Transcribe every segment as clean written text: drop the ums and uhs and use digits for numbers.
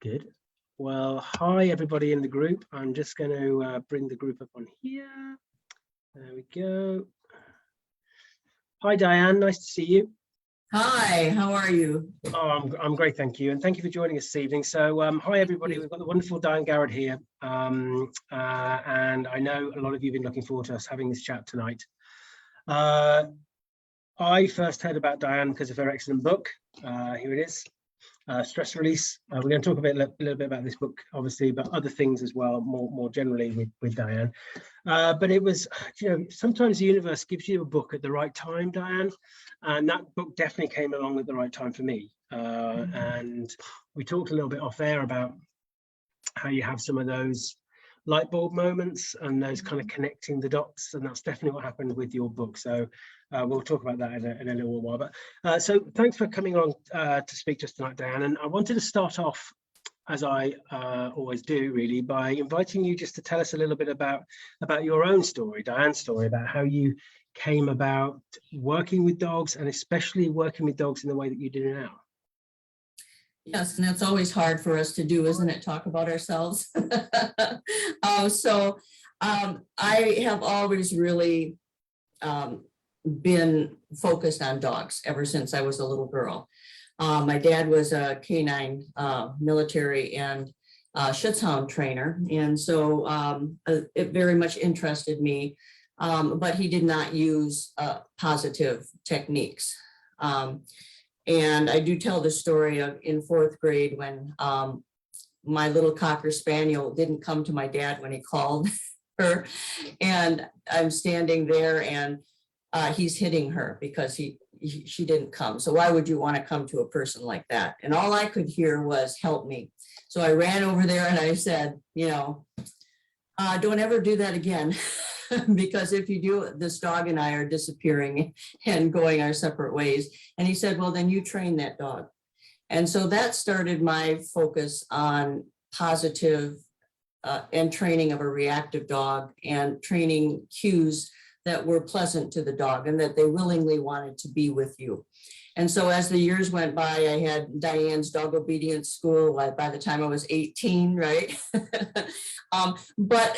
Good. Well, hi everybody in the group. I'm just going to bring the group up on here. There we go. Hi Diane, nice to see you. Hi, how are you? Oh, I'm great, thank you. And thank you for joining us this evening. So hi everybody, we've got the wonderful Diane Garrod here. And I know a lot of you have been looking forward to us having this chat tonight. I first heard about Diane because of her excellent book. Here it is. Stress Release. We're going to talk a little bit about this book, obviously, but other things as well, more generally with Diane. But it was, sometimes the universe gives you a book at the right time, Diane, and that book definitely came along at the right time for me. And we talked a little bit off air about how you have some of those light bulb moments and those kind of connecting the dots, and that's definitely what happened with your book. So we'll talk about that in a little while. But so thanks for coming on to speak to us tonight, Diane. And I wanted to start off, as I always do, really, by inviting you just to tell us a little bit about your own story, Diane's story, about how you came about working with dogs, and especially working with dogs in the way that you do now. Yes, and that's always hard for us to do, isn't it? Talk about ourselves. I have always really been focused on dogs ever since I was a little girl. My dad was a canine military and Schutzhound trainer, and so it very much interested me, but he did not use positive techniques. And I do tell the story of in 4th grade when my little Cocker Spaniel didn't come to my dad when he called her, and I'm standing there and he's hitting her because she didn't come. So why would you want to come to a person like that? And all I could hear was, help me. So I ran over there and I said, don't ever do that again. Because if you do, this dog and I are disappearing and going our separate ways. And he said, well, then you train that dog. And so that started my focus on positive and training of a reactive dog, and training cues that were pleasant to the dog and that they willingly wanted to be with you. And so as the years went by, I had Diane's dog obedience school by the time I was 18, right? But,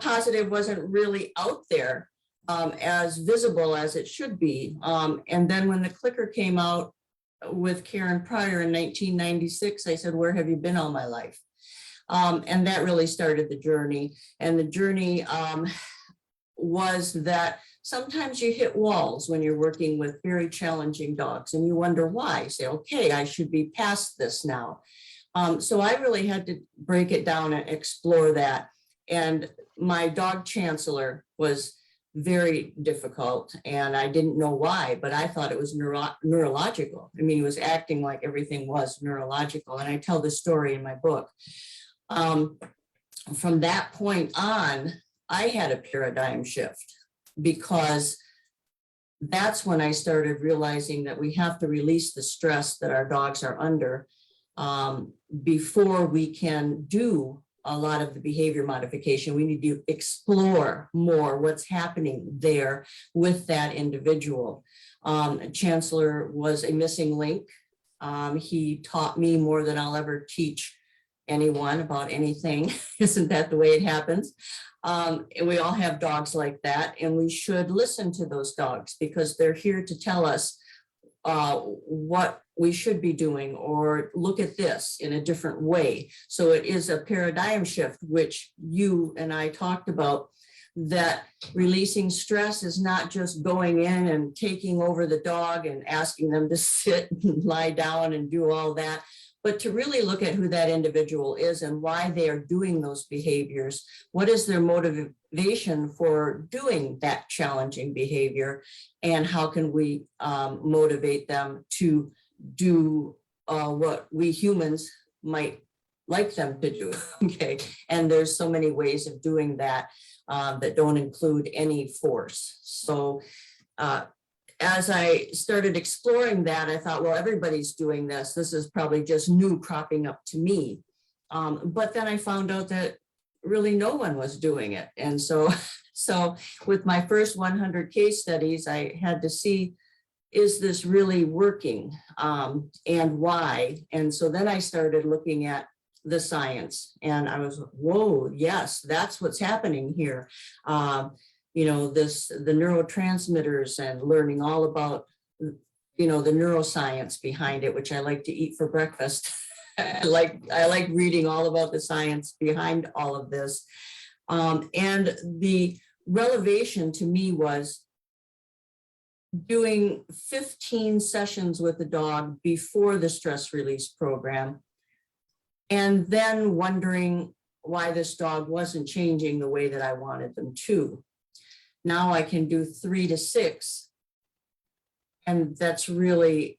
positive wasn't really out there as visible as it should be. And then when the clicker came out with Karen Pryor in 1996, I said, where have you been all my life? And that really started the journey. And the journey was that sometimes you hit walls when you're working with very challenging dogs and you wonder why. You say, okay, I should be past this now. So I really had to break it down and explore that. And my dog Chancellor was very difficult, and I didn't know why, but I thought it was neurological. I mean, he was acting like everything was neurological. And I tell the story in my book. From that point on, I had a paradigm shift, because that's when I started realizing that we have to release the stress that our dogs are under before we can do a lot of the behavior modification. We need to explore more what's happening there with that individual. Chancellor was a missing link. He taught me more than I'll ever teach anyone about anything. Isn't that the way it happens? And we all have dogs like that, and we should listen to those dogs because they're here to tell us what we should be doing, or look at this in a different way. So it is a paradigm shift, which you and I talked about, that releasing stress is not just going in and taking over the dog and asking them to sit and lie down and do all that, but to really look at who that individual is and why they are doing those behaviors. What is their motivation for doing that challenging behavior, and how can we motivate them to do what we humans might like them to do, okay? And there's so many ways of doing that that don't include any force. So as I started exploring that, I thought, well, everybody's doing this. This is probably just new cropping up to me. But then I found out that really no one was doing it. And so with my first 100 case studies, I had to see, is this really working, and why? And so then I started looking at the science. And I was, whoa, yes, that's what's happening here. You know, the neurotransmitters and learning all about, you know, the neuroscience behind it, which I like to eat for breakfast. I like reading all about the science behind all of this. And the revelation to me was doing 15 sessions with the dog before the stress release program, and then wondering why this dog wasn't changing the way that I wanted them to. Now I can do 3 to 6. And that's really,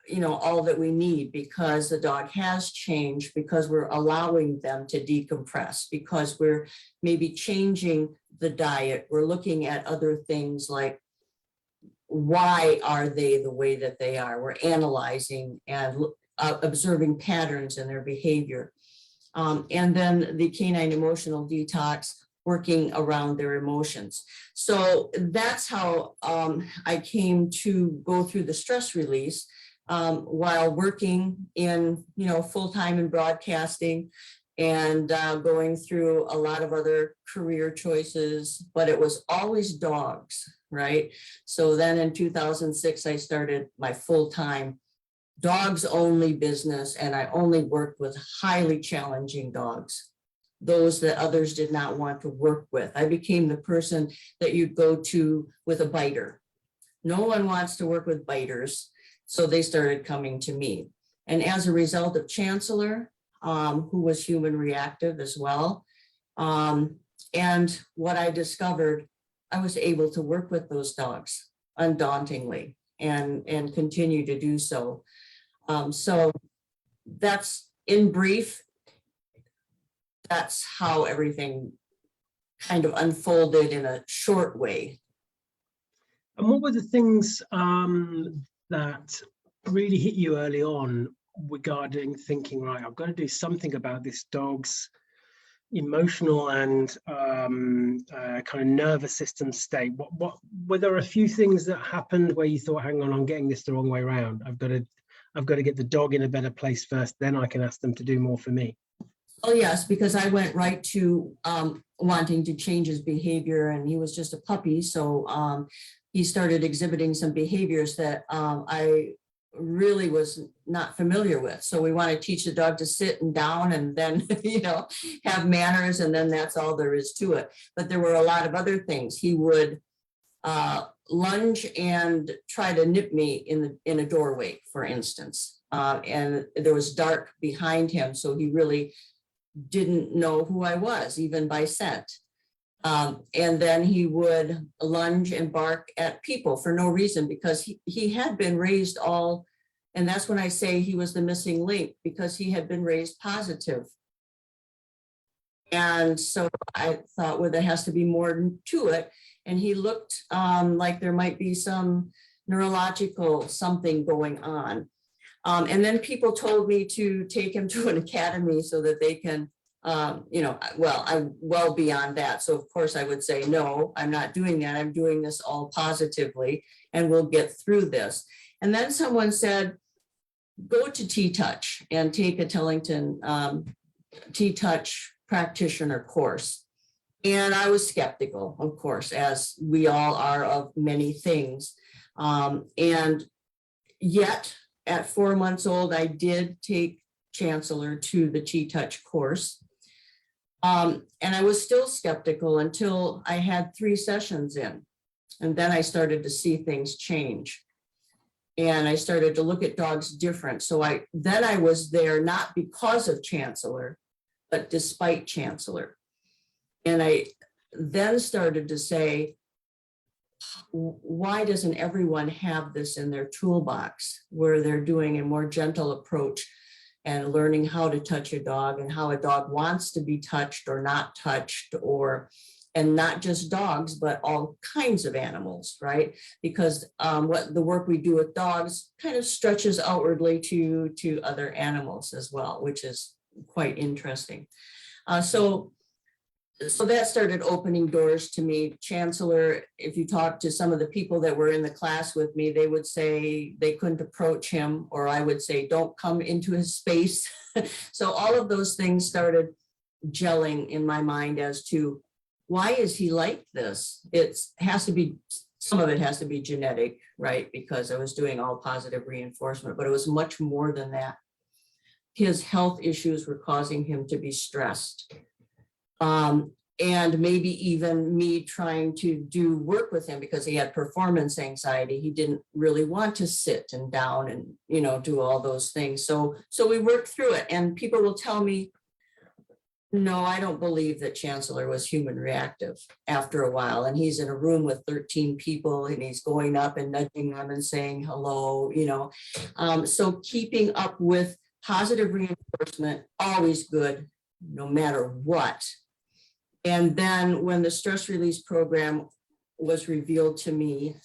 you know, all that we need, because the dog has changed, because we're allowing them to decompress, because we're maybe changing the diet. We're looking at other things like, why are they the way that they are? We're analyzing and observing patterns in their behavior. And then the canine emotional detox, working around their emotions. So that's how I came to go through the stress release while working in, you know, full-time in broadcasting and going through a lot of other career choices, but it was always dogs, right? So then in 2006, I started my full-time dogs only business, and I only worked with highly challenging dogs, those that others did not want to work with. I became the person that you'd go to with a biter. No one wants to work with biters, so they started coming to me. And as a result of Chancellor, who was human reactive as well, and what I discovered, I was able to work with those dogs undauntingly and continue to do so. So that's, in brief, that's how everything kind of unfolded in a short way. And what were the things that really hit you early on regarding thinking, right, I've got to do something about this dog's emotional and kind of nervous system state? What were there a few things that happened where you thought, hang on, I'm getting this the wrong way around. I've got to get the dog in a better place first, then I can ask them to do more for me. Oh yes, because I went right to wanting to change his behavior, and he was just a puppy. So he started exhibiting some behaviors that I really was not familiar with. So we want to teach the dog to sit and down and then, you know, have manners, and then that's all there is to it. But there were a lot of other things. He would lunge and try to nip me in a doorway, for instance. And there was dark behind him, so he really didn't know who I was, even by scent. And then he would lunge and bark at people for no reason, because he had been raised all, and that's when I say he was the missing link, because he had been raised positive. And so I thought, well, there has to be more to it. And he looked like there might be some neurological something going on. And then people told me to take him to an academy so that they can, you know, well, I'm well beyond that. So of course I would say, no, I'm not doing that. I'm doing this all positively, and we'll get through this. And then someone said, go to Ttouch and take a Tellington Ttouch practitioner course. And I was skeptical, of course, as we all are of many things. And yet at 4 months old, I did take Chancellor to the Ttouch course. And I was still skeptical until I had 3 sessions in. And then I started to see things change. And I started to look at dogs different. So I was there not because of Chancellor, but despite Chancellor. And I then started to say, why doesn't everyone have this in their toolbox, where they're doing a more gentle approach and learning how to touch a dog and how a dog wants to be touched or not touched, and not just dogs, but all kinds of animals, right? Because what the work we do with dogs kind of stretches outwardly to other animals as well, which is quite interesting. So so that started opening doors to me. Chancellor, if you talk to some of the people that were in the class with me, they would say they couldn't approach him, or I would say, don't come into his space. So all of those things started gelling in my mind as to why is he like this? It has to be, some of it has to be genetic, right? Because I was doing all positive reinforcement, but it was much more than that. His health issues were causing him to be stressed. And maybe even me trying to do work with him because he had performance anxiety. He didn't really want to sit and down and, you know, do all those things. So we worked through it, and people will tell me, no, I don't believe that Chancellor was human reactive after a while. And he's in a room with 13 people and he's going up and nudging them and saying hello, you know. So keeping up with positive reinforcement, always good, no matter what. And then when the stress release program was revealed to me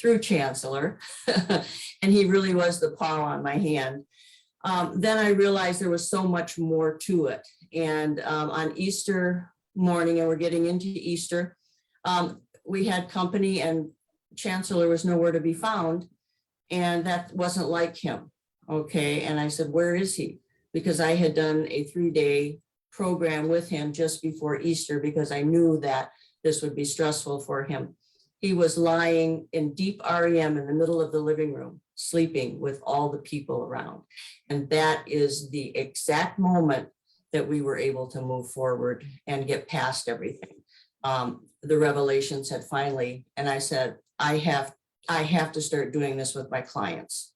through Chancellor, and he really was the paw on my hand, then I realized there was so much more to it. And on Easter morning, and we're getting into Easter, we had company and Chancellor was nowhere to be found. And that wasn't like him. Okay. And I said, where is he? Because I had done a 3-day program with him just before Easter because I knew that this would be stressful for him. He was lying in deep REM in the middle of the living room, sleeping with all the people around. And that is the exact moment that we were able to move forward and get past everything. The revelations had finally, and I said, I have to start doing this with my clients.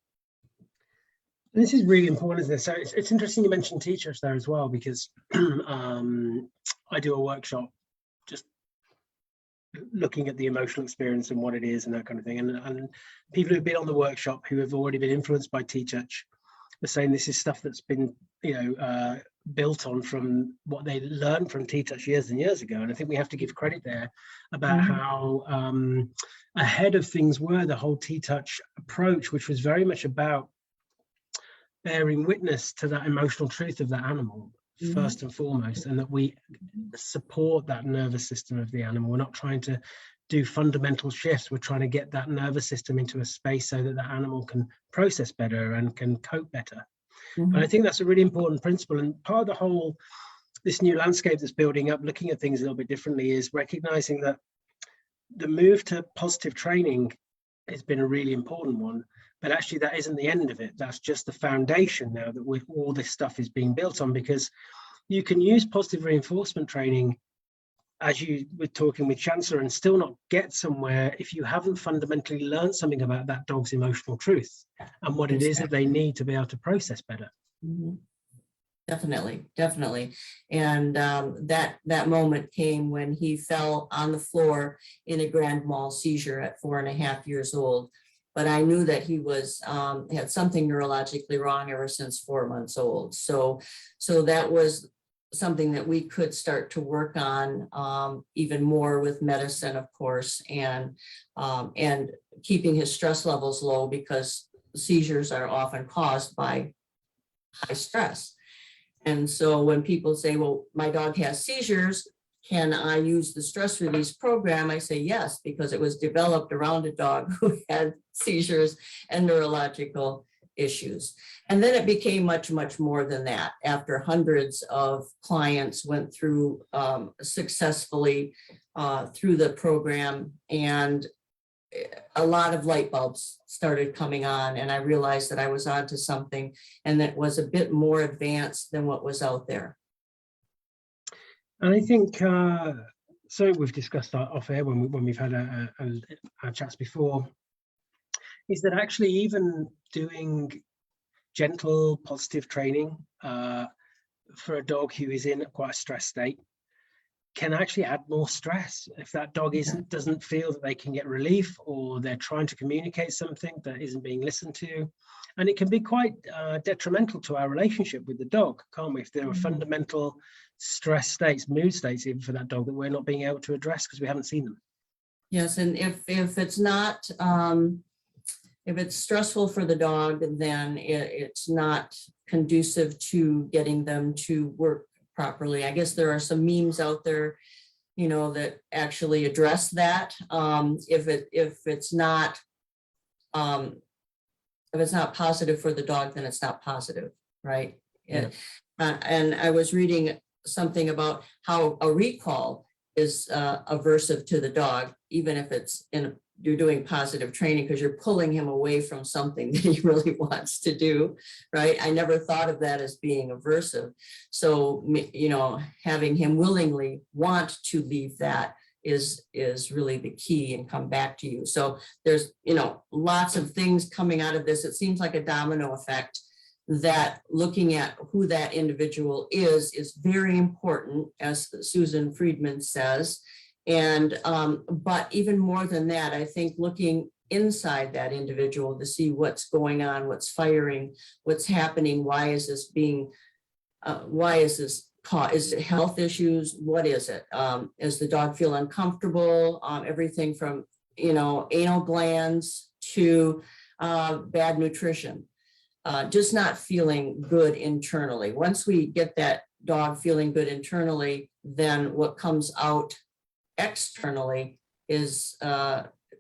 This is really important, isn't it? So it's interesting you mentioned Ttouch there as well, because I do a workshop just looking at the emotional experience and what it is and that kind of thing. And people who've been on the workshop who have already been influenced by Ttouch are saying this is stuff that's been, built on from what they learned from Ttouch years and years ago. And I think we have to give credit there about how ahead of things were the whole Ttouch approach, which was very much about bearing witness to that emotional truth of that animal first and foremost, and that we support that nervous system of the animal. We're not trying to do fundamental shifts. We're trying to get that nervous system into a space so that the animal can process better and can cope better. And I think that's a really important principle. And part of the whole, this new landscape that's building up, looking at things a little bit differently, is recognizing that the move to positive training has been a really important one. But actually, that isn't the end of it. That's just the foundation now that all this stuff is being built on, because you can use positive reinforcement training, as you were talking with Chancellor, and still not get somewhere if you haven't fundamentally learned something about that dog's emotional truth and what it is that they need to be able to process better. Definitely. And that moment came when he fell on the floor in a grand mal seizure at 4.5 years old. But I knew that he was had something neurologically wrong ever since 4 months old. So that was something that we could start to work on even more with medicine, of course, and keeping his stress levels low, because seizures are often caused by high stress. And so when people say, well, my dog has seizures, can I use the stress release program? I say yes, because it was developed around a dog who had seizures and neurological issues. And then it became much, much more than that. After hundreds of clients went through successfully through the program, and a lot of light bulbs started coming on, and I realized that I was onto something, and that was a bit more advanced than what was out there. And I think, so we've discussed off air when we've had our chats before, is that actually even doing gentle, positive training for a dog who is in quite a stress state can actually add more stress. If that dog doesn't feel that they can get relief, or they're trying to communicate something that isn't being listened to. And it can be quite detrimental to our relationship with the dog, can't we? If there are fundamental stress states, mood states, even for that dog, that we're not being able to address because we haven't seen them. Yes, and if it's not, if it's stressful for the dog, then it's not conducive to getting them to work properly. I guess there are some memes out there, you know, that actually address that. If it's not positive for the dog, then it's not positive, right? Yeah. And I was reading something about how a recall is aversive to the dog, even if you're doing positive training, because you're pulling him away from something that he really wants to do, right? I never thought of that as being aversive. So, you know, having him willingly want to leave that is really the key and come back to you. So there's, you know, lots of things coming out of this. It seems like a domino effect, that looking at who that individual is very important, as Susan Friedman says. And but even more than that, I think looking inside that individual to see what's going on, what's firing, what's happening, why is this caught? Is it health issues? What is it? Does the dog feel uncomfortable? Everything from, you know, anal glands to bad nutrition. Just not feeling good internally. Once we get that dog feeling good internally, then what comes out externally is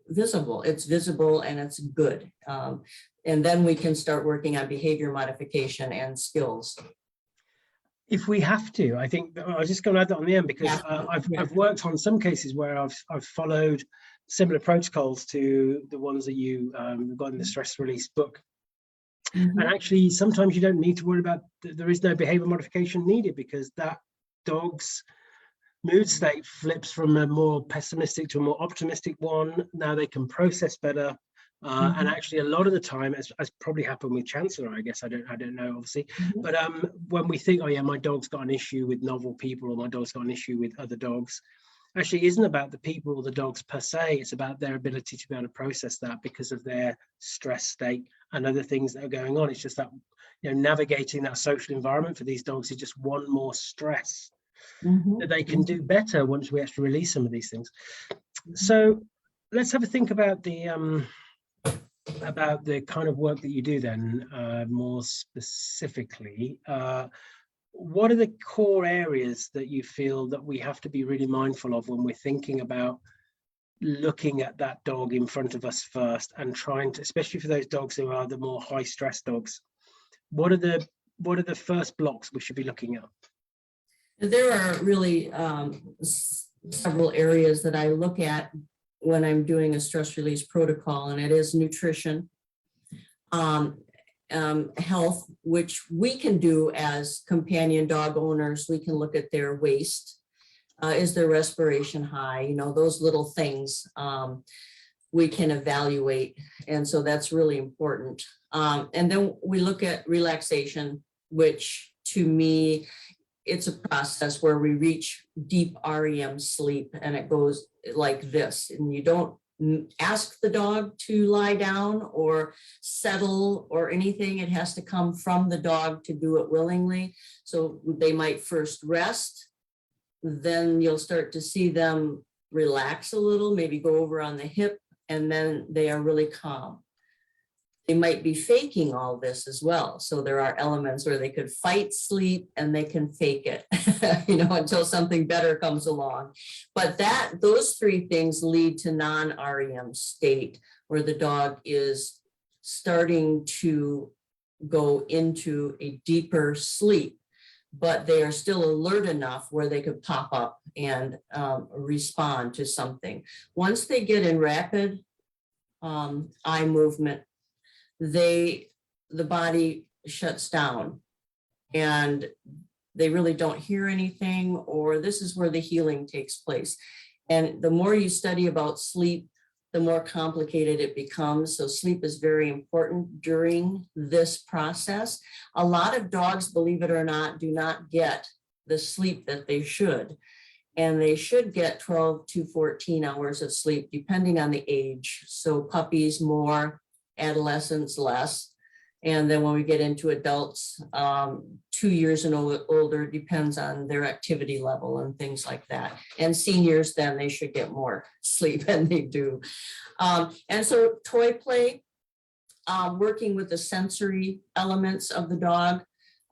visible. It's visible and it's good. And then we can start working on behavior modification and skills. If we have to, I think I was just going to add that on the end, because I've worked on some cases where I've followed similar protocols to the ones that you got in the stress release book. And actually, sometimes you don't need to worry about, there is no behavior modification needed, because that dog's mood state flips from a more pessimistic to a more optimistic one. Now they can process better. And actually, a lot of the time, as probably happened with Chancellor, I guess, I don't know, obviously, but when we think, oh yeah, my dog's got an issue with novel people, or my dog's got an issue with other dogs, actually isn't about the people or the dogs per se. It's about their ability to be able to process that because of their stress state and other things that are going on. It's just that, you know, navigating that social environment for these dogs is just one more stress that they can do better once we actually release some of these things. So let's have a think about the kind of work that you do then, more specifically. What are the core areas that you feel that we have to be really mindful of when we're thinking about looking at that dog in front of us first, and trying to, especially for those dogs who are the more high stress dogs, what are the first blocks we should be looking at? There are really several areas that I look at when I'm doing a stress release protocol, and it is nutrition, health, which we can do as companion dog owners. We can look at their waist. Is their respiration high? You know, those little things we can evaluate. And so that's really important. And then we look at relaxation, which to me, it's a process where we reach deep REM sleep, and it goes like this. And you don't ask the dog to lie down or settle or anything. It has to come from the dog to do it willingly. So they might first rest, then you'll start to see them relax a little, maybe go over on the hip, and then they are really calm. They might be faking all this as well. So there are elements where they could fight sleep and they can fake it, you know, until something better comes along. But those three things lead to non-REM state, where the dog is starting to go into a deeper sleep, but they are still alert enough where they could pop up and respond to something. Once they get in rapid eye movement, the body shuts down and they really don't hear anything, or this is where the healing takes place. And the more you study about sleep, the more complicated it becomes. So sleep is very important during this process. A lot of dogs, believe it or not, do not get the sleep that they should. And they should get 12 to 14 hours of sleep, depending on the age. So puppies more, adolescents less. And then when we get into adults, 2 years and older, depends on their activity level and things like that. And seniors, then they should get more sleep, and they do. And so toy play, working with the sensory elements of the dog,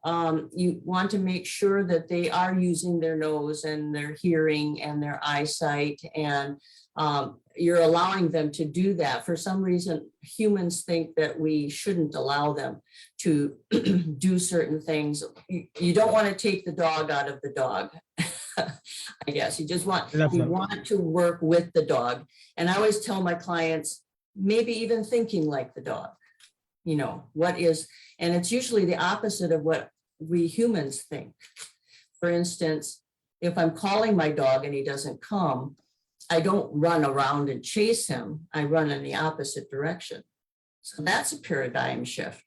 You want to make sure that they are using their nose and their hearing and their eyesight, and you're allowing them to do that. For some reason, humans think that we shouldn't allow them to do certain things. You don't want to take the dog out of the dog. I guess you just want, you want to work with the dog. And I always tell my clients, maybe even thinking like the dog, you know, what is, and it's usually the opposite of what we humans think. For instance, if I'm calling my dog and he doesn't come, I don't run around and chase him. I run in the opposite direction. So that's a paradigm shift.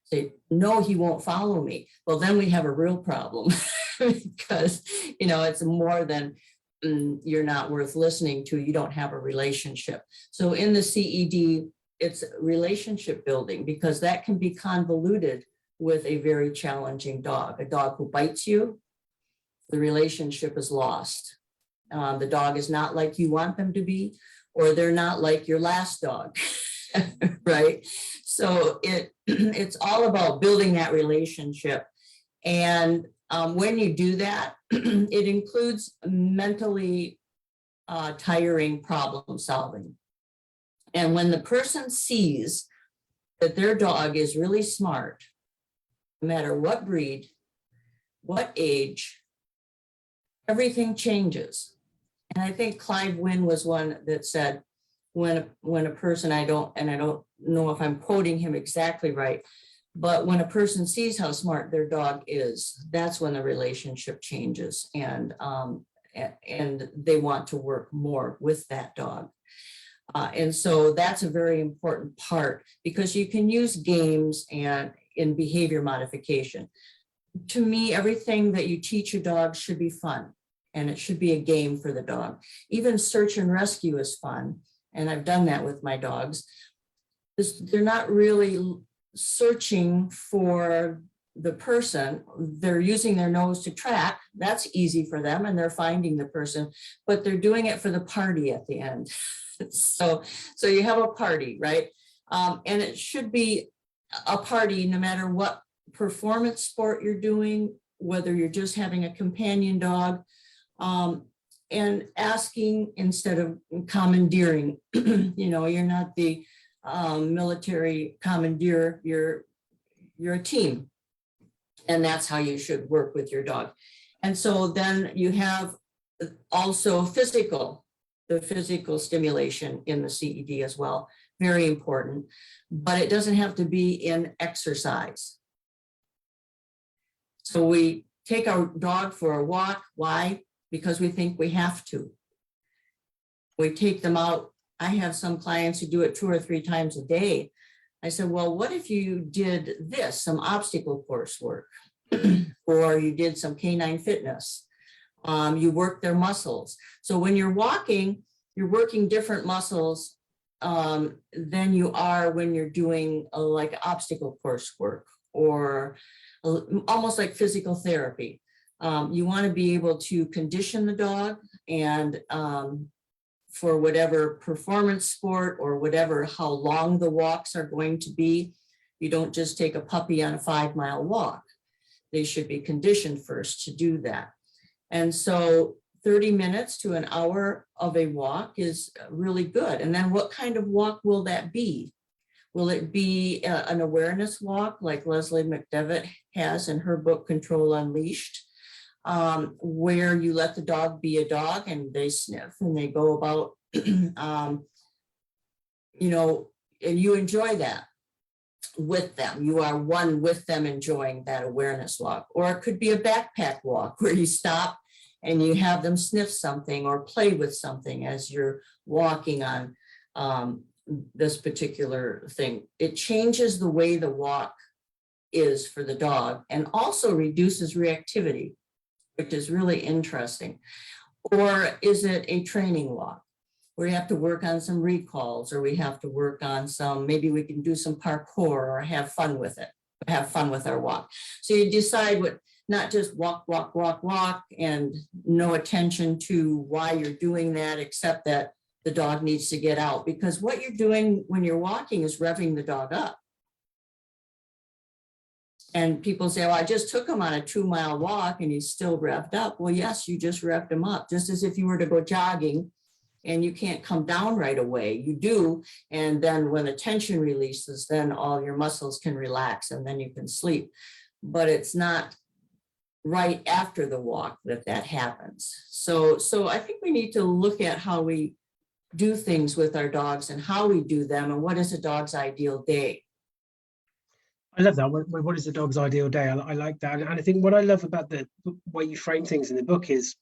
Say, no, he won't follow me. Well, then we have a real problem because, you know, it's more than you're not worth listening to. You don't have a relationship. So in the CED, it's relationship building, because that can be convoluted with a very challenging dog. A dog who bites you, the relationship is lost. The dog is not like you want them to be, or they're not like your last dog, right? So it's all about building that relationship. And when you do that, it includes mentally tiring problem solving. And when the person sees that their dog is really smart, no matter what breed, what age, everything changes. And I think Clive Wynne was one that said, when a person, I don't know if I'm quoting him exactly right, but when a person sees how smart their dog is, that's when the relationship changes, and they want to work more with that dog. And so that's a very important part, because you can use games and in behavior modification. To me, everything that you teach your dog should be fun, and it should be a game for the dog. Even search and rescue is fun, and I've done that with my dogs. They're not really searching for the person. They're using their nose to track. That's easy for them, and they're finding the person, but they're doing it for the party at the end. So you have a party, right? And it should be a party no matter what performance sport you're doing, whether you're just having a companion dog, and asking instead of commandeering. You know, you're not the military commandeer, you're a team. And that's how you should work with your dog. And so then you have also the physical stimulation in the CED as well, very important, but it doesn't have to be in exercise. So we take our dog for a walk. Why? Because we think we have to. We take them out. I have some clients who do it 2 or 3 times a day. I said, well, what if you did this, some obstacle course work, or you did some canine fitness? You work their muscles. So when you're walking, you're working different muscles than you are when you're doing like obstacle course work, or almost like physical therapy. You want to be able to condition the dog, and for whatever performance sport or whatever, how long the walks are going to be. You don't just take a puppy on a 5-mile walk. They should be conditioned first to do that. And so 30 minutes to an hour of a walk is really good. And then what kind of walk will that be? Will it be an awareness walk like Leslie McDevitt has in her book, Control Unleashed, where you let the dog be a dog and they sniff and they go about, you know, and you enjoy that with them. You are one with them enjoying that awareness walk. Or it could be a backpack walk where you stop and you have them sniff something or play with something as you're walking on this particular thing. It changes the way the walk is for the dog, and also reduces reactivity, which is really interesting. Or is it a training walk where you have to work on some recalls, or we have to work on some, maybe we can do some parkour or have fun with it, have fun with our walk. So you decide what, not just walk, walk, walk, walk, and no attention to why you're doing that, except that the dog needs to get out, because what you're doing when you're walking is revving the dog up. And people say, well, I just took him on a 2-mile walk and he's still revved up. Well, yes, you just revved him up, just as if you were to go jogging and you can't come down right away. You do. And then when the tension releases, then all your muscles can relax and then you can sleep. But it's not right after the walk that happens. So I think we need to look at how we do things with our dogs and how we do them and what is a dog's ideal day. I love that. What is the dog's ideal day? I like that. And I think what I love about the way you frame things in the book is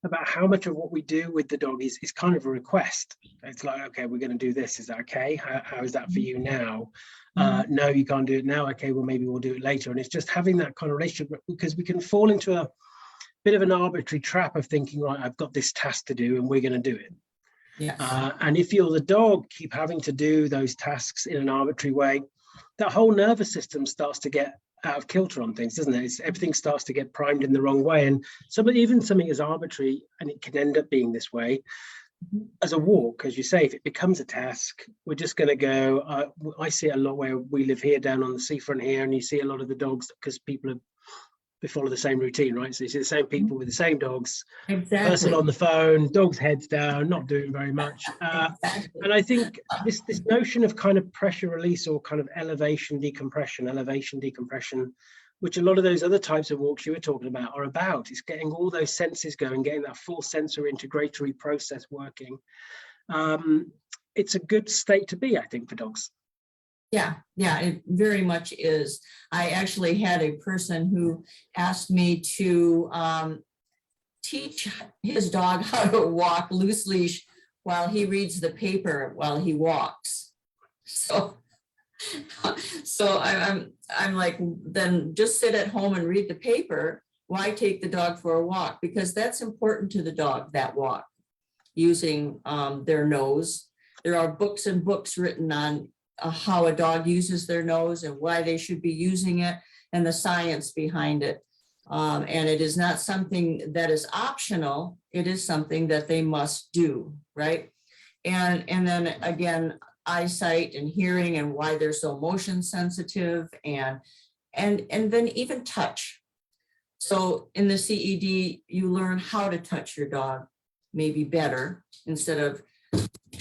about how much of what we do with the dog is kind of a request. It's like, okay, we're going to do this. Is that okay? How is that for you now? No, you can't do it now. Okay, well, maybe we'll do it later. And it's just having that kind of relationship, because we can fall into a bit of an arbitrary trap of thinking, right, I've got this task to do and we're going to do it. Yes. And if you're the dog, keep having to do those tasks in an arbitrary way, that whole nervous system starts to get out of kilter on things, doesn't it? Everything starts to get primed in the wrong way. And even something as arbitrary, and it can end up being this way, as a walk, as you say, if it becomes a task, we're just going to go. I see it a lot where we live here down on the seafront here, and you see a lot of the dogs, because they follow the same routine, right? So you see the same people with the same dogs, Exactly. Person on the phone, dog's heads down, not doing very much. Exactly. And I think this notion of kind of pressure release, or kind of elevation decompression, which a lot of those other types of walks you were talking about are about, is getting all those senses going, getting that full sensory integratory process working. It's a good state to be, I think, for dogs. Yeah, it very much is. I actually had a person who asked me to teach his dog how to walk loose leash while he reads the paper while he walks. So I'm like, then just sit at home and read the paper. Why take the dog for a walk? Because that's important to the dog, that walk, using their nose. There are books and books written on how a dog uses their nose and why they should be using it and the science behind it. And it is not something that is optional. It is something that they must do, right? And then again, eyesight and hearing and why they're so motion sensitive, and then even touch. So in the CED, you learn how to touch your dog maybe better, instead of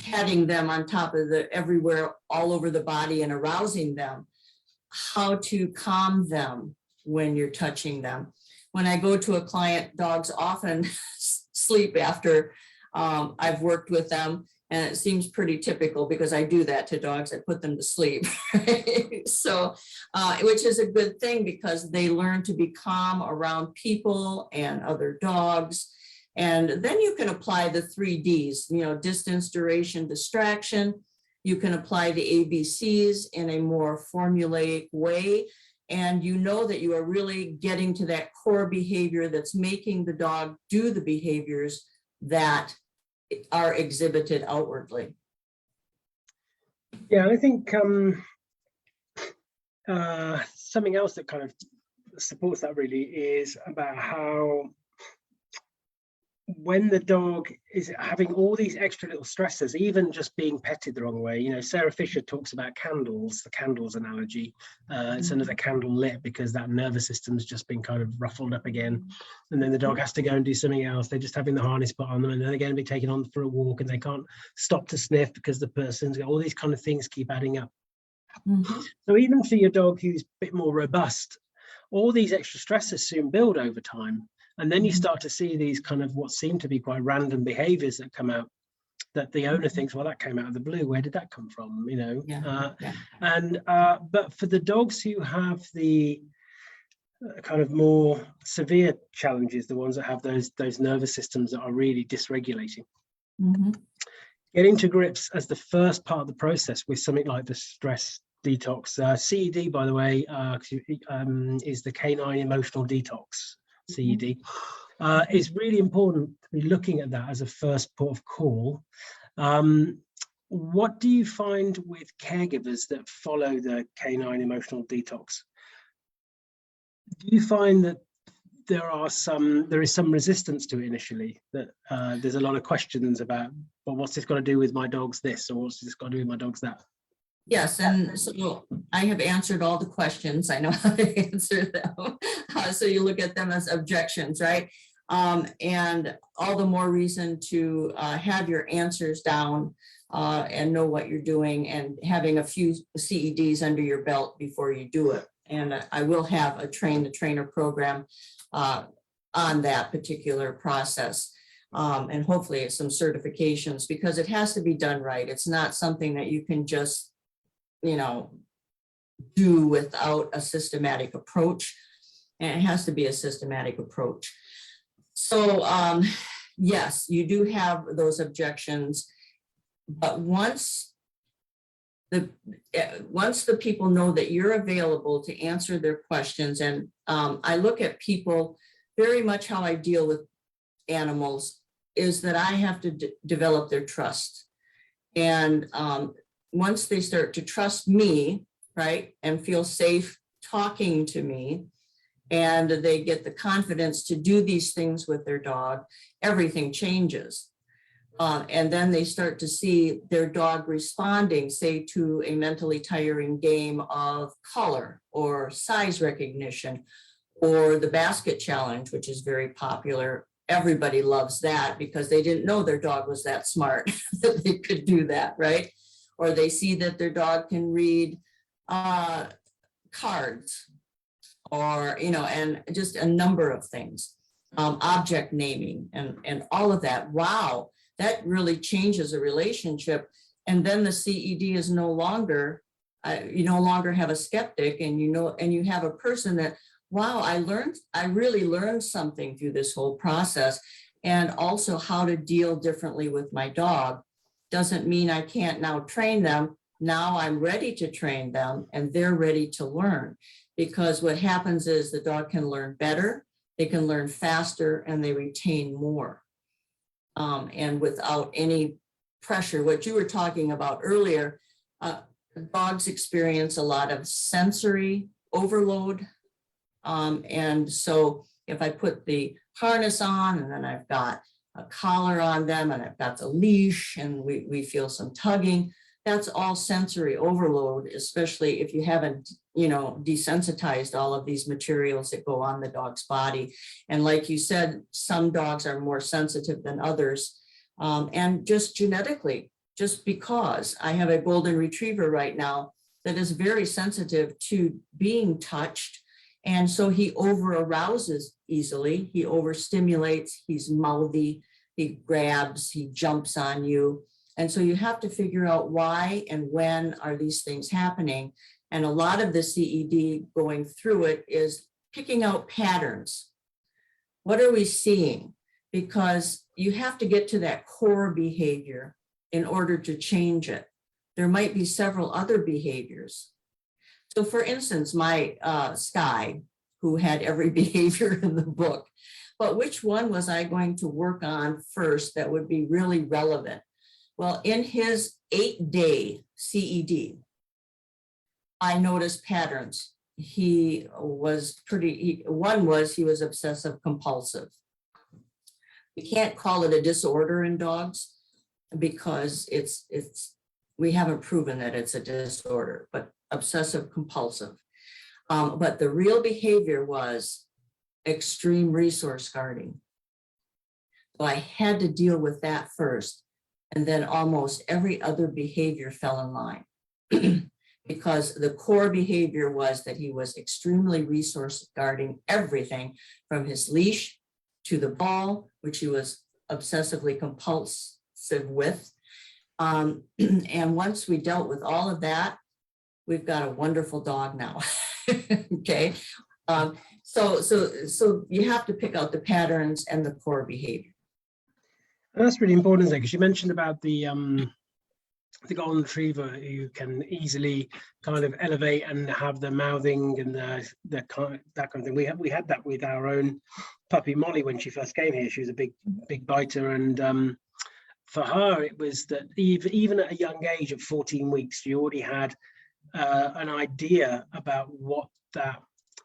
patting them on top of everywhere, all over the body and arousing them, how to calm them when you're touching them. When I go to a client, dogs often sleep after I've worked with them, and it seems pretty typical because I do that to dogs. I put them to sleep. Right? So, which is a good thing, because they learn to be calm around people and other dogs. And then you can apply the 3 Ds, distance, duration, distraction. You can apply the ABCs in a more formulaic way. And you know that you are really getting to that core behavior that's making the dog do the behaviors that are exhibited outwardly. Yeah, I think something else that kind of supports that really is about how, when the dog is having all these extra little stressors, even just being petted the wrong way, Sarah Fisher talks about candles, the candles analogy. It's another candle lit because that nervous system's just been kind of ruffled up again. And then the dog has to go and do something else. They're just having the harness put on them, and then they're going to be taken on for a walk, and they can't stop to sniff because the person's got all these kind of things keep adding up. Mm-hmm. So even for your dog who's a bit more robust, all these extra stressors soon build over time. And then you start to see these kind of what seem to be quite random behaviors that come out, that the owner thinks, well, that came out of the blue. Where did that come from? But for the dogs who have the kind of more severe challenges, the ones that have those nervous systems that are really dysregulating, getting to grips as the first part of the process with something like the stress detox. CED, by the way, is the Canine Emotional Detox. CED is really important to be looking at that as a first port of call. What do you find with caregivers that follow the Canine Emotional Detox? Do you find that there is some resistance to it initially, that there's a lot of questions about, well, what's this got to do with my dog's this, or what's this got to do with my dog's that? Yes, and so I have answered all the questions. I know how to answer them. So you look at them as objections, right? And all the more reason to have your answers down and know what you're doing, and having a few CEDs under your belt before you do it. And I will have a train the trainer program on that particular process. And hopefully some certifications, because it has to be done right. It's not something that you can just, do without a systematic approach. And it has to be a systematic approach. So yes, you do have those objections, but once the people know that you're available to answer their questions, and I look at people very much how I deal with animals is that I have to develop their trust. And once they start to trust me, right, and feel safe talking to me, and they get the confidence to do these things with their dog, everything changes. And then they start to see their dog responding, say, to a mentally tiring game of color or size recognition, or the basket challenge, which is very popular. Everybody loves that because they didn't know their dog was that smart that they could do that, right? Or they see that their dog can read cards, or, and just a number of things, object naming and all of that. Wow, that really changes a relationship. And then the CED is no longer, you no longer have a skeptic, and you have a person that, wow, I really learned something through this whole process. And also how to deal differently with my dog. Doesn't mean I can't now train them. Now I'm ready to train them, and they're ready to learn. Because what happens is the dog can learn better, they can learn faster, and they retain more. And without any pressure. What you were talking about earlier, dogs experience a lot of sensory overload. And so if I put the harness on, and then I've got a collar on them, and I've got the leash, and we feel some tugging, that's all sensory overload, especially if you haven't, desensitized all of these materials that go on the dog's body. And like you said, some dogs are more sensitive than others. And just genetically, just because I have a golden retriever right now that is very sensitive to being touched. And so he over-arouses easily, he overstimulates, he's mouthy, he grabs, he jumps on you. And so you have to figure out why and when are these things happening. And a lot of the CED going through it is picking out patterns. What are we seeing? Because you have to get to that core behavior in order to change it. There might be several other behaviors. So for instance, my Skye, who had every behavior in the book, but which one was I going to work on first that would be really relevant? Well, in his 8-day CED, I noticed patterns. He was one was he was obsessive compulsive. We can't call it a disorder in dogs because we haven't proven that it's a disorder, but obsessive compulsive. But the real behavior was extreme resource guarding. So I had to deal with that first. And then almost every other behavior fell in line because the core behavior was that he was extremely resource guarding everything from his leash to the ball, which he was obsessively compulsive with. And once we dealt with all of that, we've got a wonderful dog now. Okay. So you have to pick out the patterns and the core behavior. And that's really important, because you mentioned about the golden retriever who can easily kind of elevate and have the mouthing and that kind of thing. We had that with our own puppy Molly when she first came here. She was a big biter, and for her it was that even at a young age of 14 weeks, she already had an idea about what that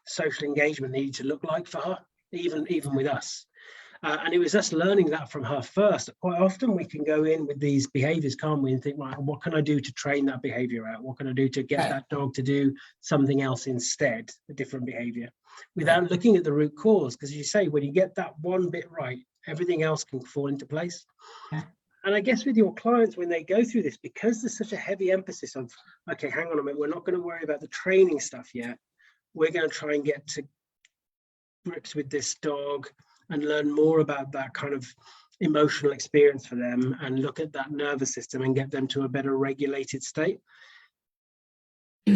social engagement needed to look like for her, even with us. And it was us learning that from her first. Quite often we can go in with these behaviors, can't we, and think, right, what can I do to train that behavior out? What can I do to get that dog to do something else instead, a different behavior, without looking at the root cause? Because as you say, when you get that one bit right, everything else can fall into place. And I guess with your clients, when they go through this, because there's such a heavy emphasis of, okay, hang on a minute, we're not going to worry about the training stuff yet. We're going to try and get to grips with this dog and learn more about that kind of emotional experience for them, and look at that nervous system and get them to a better regulated state.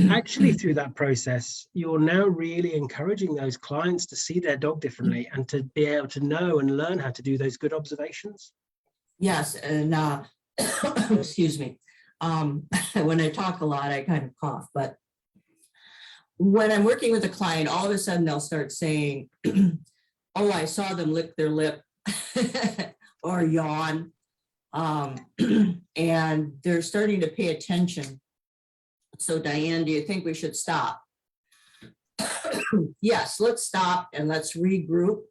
Actually, through that process, you're now really encouraging those clients to see their dog differently and to be able to know and learn how to do those good observations. Yes, and excuse me. When I talk a lot, I kind of cough, but when I'm working with a client, all of a sudden they'll start saying, oh, I saw them lick their lip or yawn. And they're starting to pay attention. So Diane, do you think we should stop? Yes, let's stop and let's regroup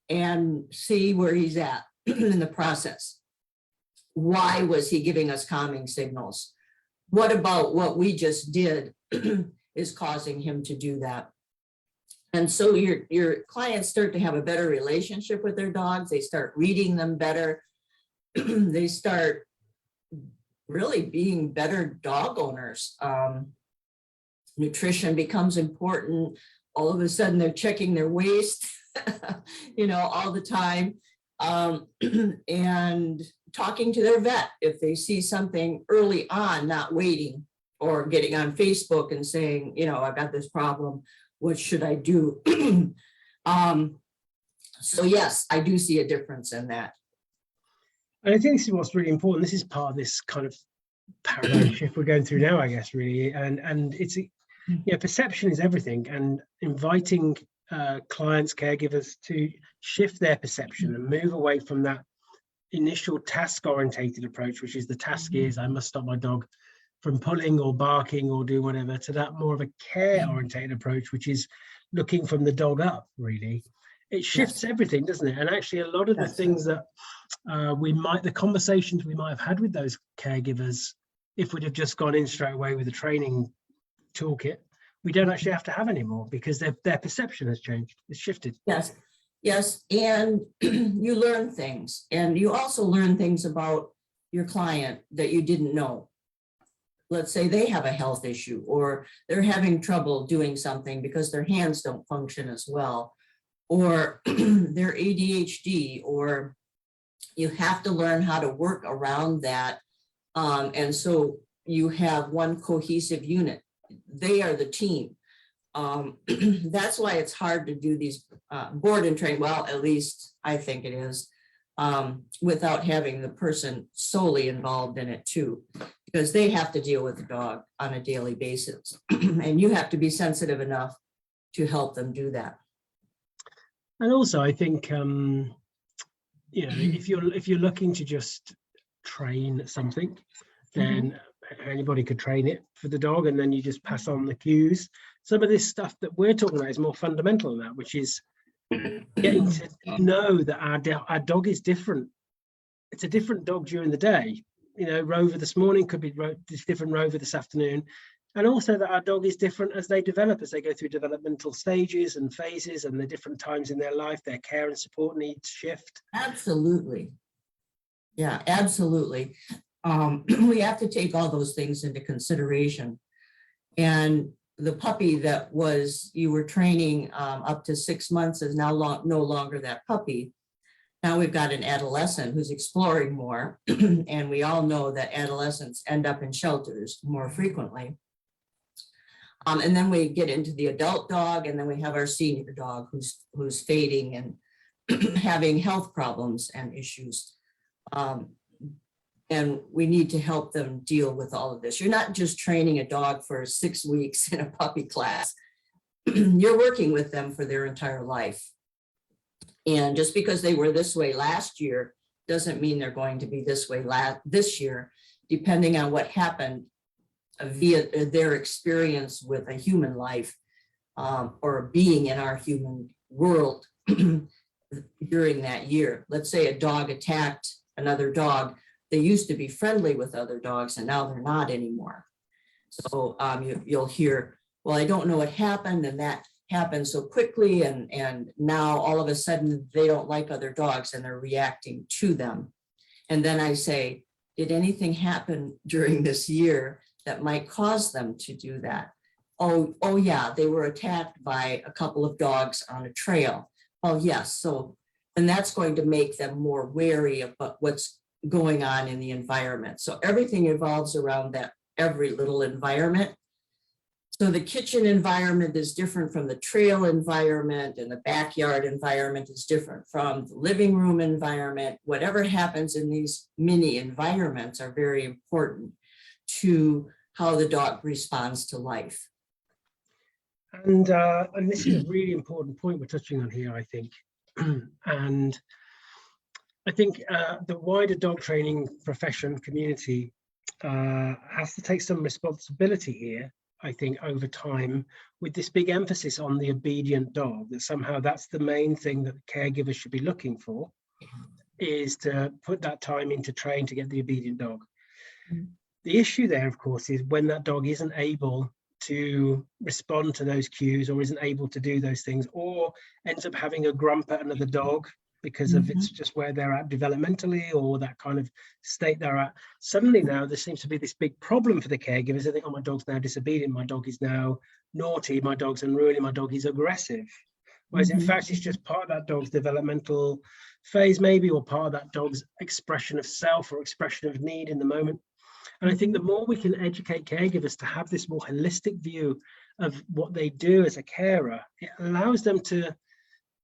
and see where he's at in the process. Why was he giving us calming signals? What about what we just did is causing him to do that? And so your clients start to have a better relationship with their dogs. They start reading them better. They start really being better dog owners. Nutrition becomes important. All of a sudden they're checking their waist, all the time. And talking to their vet if they see something early on, not waiting or getting on Facebook and saying, I've got this problem. What should I do? So yes, I do see a difference in that. And I think this is what's really important. This is part of this kind of paradigm shift we're going through now, I guess, really. And it's, perception is everything. And inviting clients, caregivers to shift their perception and move away from that initial task-orientated approach, which is the task is, I must stop my dog from pulling or barking or do whatever, to that more of a care-orientated approach, which is looking from the dog up, really. It shifts everything, doesn't it? And actually a lot of the things that the conversations we might have had with those caregivers, if we'd have just gone in straight away with a training toolkit, we don't actually have to have anymore, because their perception has changed. It's shifted. Yes. And you learn things, and you also learn things about your client that you didn't know. Let's say they have a health issue, or they're having trouble doing something because their hands don't function as well, or they're ADHD, or you have to learn how to work around that. And so you have one cohesive unit. They are the team. That's why it's hard to do these board and train. Well, at least I think it is, without having the person solely involved in it too, because they have to deal with the dog on a daily basis. And you have to be sensitive enough to help them do that. And also, I think, if you're looking to just train something, then anybody could train it for the dog, and then you just pass on the cues. Some of this stuff that we're talking about is more fundamental than that, which is getting to know that our dog is different. It's a different dog during the day. Rover this morning could be different Rover this afternoon. And also that our dog is different as they develop, as they go through developmental stages and phases, and the different times in their life, their care and support needs shift. Absolutely. Yeah, absolutely. We have to take all those things into consideration. And the puppy that you were training up to 6 months is now no longer that puppy. Now we've got an adolescent who's exploring more. And we all know that adolescents end up in shelters more frequently. And then we get into the adult dog, and then we have our senior dog who's fading and having health problems and issues. And we need to help them deal with all of this. You're not just training a dog for 6 weeks in a puppy class. You're working with them for their entire life. And just because they were this way last year doesn't mean they're going to be this way this year, depending on what happened via their experience with a human life, or being in our human world. during that year. Let's say a dog attacked another dog. They used to be friendly with other dogs and now they're not anymore. So you'll hear, well, I don't know what happened, and that happened so quickly, and now all of a sudden they don't like other dogs and they're reacting to them. And then I say, did anything happen during this year that might cause them to do that? Oh yeah, they were attacked by a couple of dogs on a trail. Oh yes, so, and that's going to make them more wary about what's going on in the environment. So everything evolves around that, every little environment. So the kitchen environment is different from the trail environment, and the backyard environment is different from the living room environment. Whatever happens in these mini environments are very important to how the dog responds to life. And this is a really important point we're touching on here, I think. And I think the wider dog training profession community has to take some responsibility here, I think, over time, with this big emphasis on the obedient dog, that somehow that's the main thing that caregivers should be looking for, is to put that time into train to get the obedient dog. The issue there, of course, is when that dog isn't able to respond to those cues, or isn't able to do those things, or ends up having a grump at another dog because of it's just where they're at developmentally, or that kind of state they're at. Suddenly now there seems to be this big problem for the caregivers. They think, oh, my dog's now disobedient, my dog is now naughty, my dog's unruly, my dog is aggressive. Whereas in fact, it's just part of that dog's developmental phase maybe, or part of that dog's expression of self or expression of need in the moment. And I think the more we can educate caregivers to have this more holistic view of what they do as a carer, it allows them to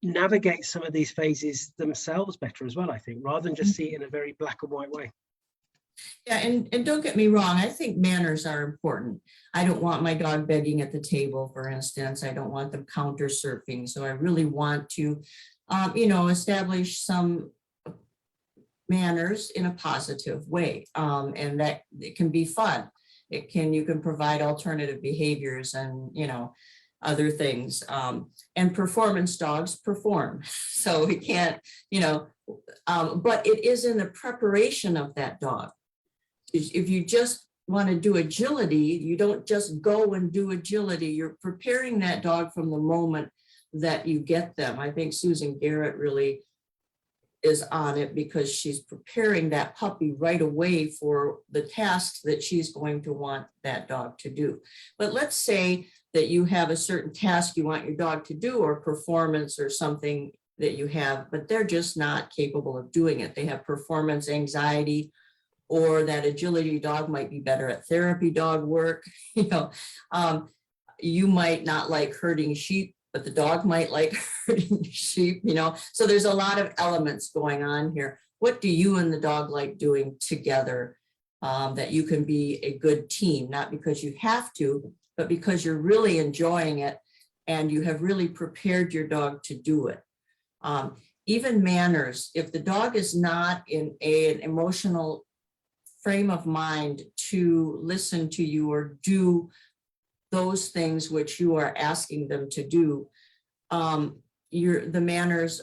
navigate some of these phases themselves better as well, I think, rather than just see it in a very black and white way. Yeah, and don't get me wrong, I think manners are important. I don't want my dog begging at the table, for instance. I don't want them counter surfing. So I really want to, establish some manners in a positive way, and that it can be fun. You can provide alternative behaviors and other things, and performance dogs perform, so we can't, but it is in the preparation of that dog. If you just want to do agility, you don't just go and do agility. You're preparing that dog from the moment that you get them. I think Susan Garrett really is on it, because she's preparing that puppy right away for the tasks that she's going to want that dog to do. But let's say that you have a certain task you want your dog to do, or performance or something that you have, but they're just not capable of doing it. They have performance anxiety, or that agility dog might be better at therapy dog work. You might not like herding sheep, but the dog might like herding sheep, so there's a lot of elements going on here. What do you and the dog like doing together, that you can be a good team, not because you have to, but because you're really enjoying it and you have really prepared your dog to do it. Even manners, if the dog is not in an emotional frame of mind to listen to you or do those things which you are asking them to do, the manners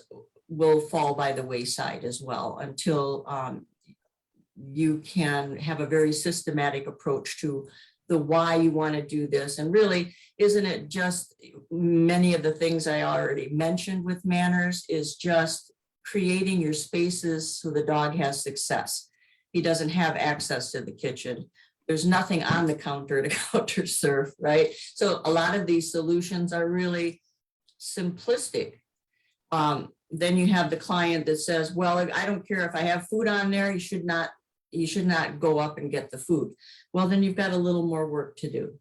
will fall by the wayside as well, until you can have a very systematic approach to the why you want to do this. And really, isn't it just many of the things I already mentioned with manners is just creating your spaces so the dog has success. He doesn't have access to the kitchen. There's nothing on the counter to counter serve, right? So a lot of these solutions are really simplistic. Then you have the client that says, well, I don't care if I have food on there, you should not go up and get the food. Well, then you've got a little more work to do.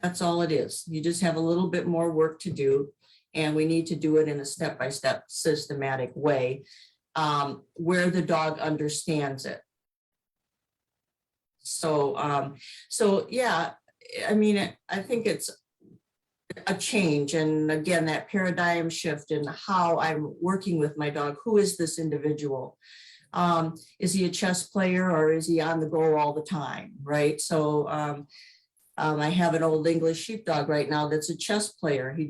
That's all it is. You just have a little bit more work to do, and we need to do it in a step-by-step systematic way, where the dog understands it. So yeah, I mean, I think it's a change. And again, that paradigm shift in how I'm working with my dog. Who is this individual? Is he a chess player, or is he on the go all the time? Right. So I have an old English sheepdog right now that's a chess player. He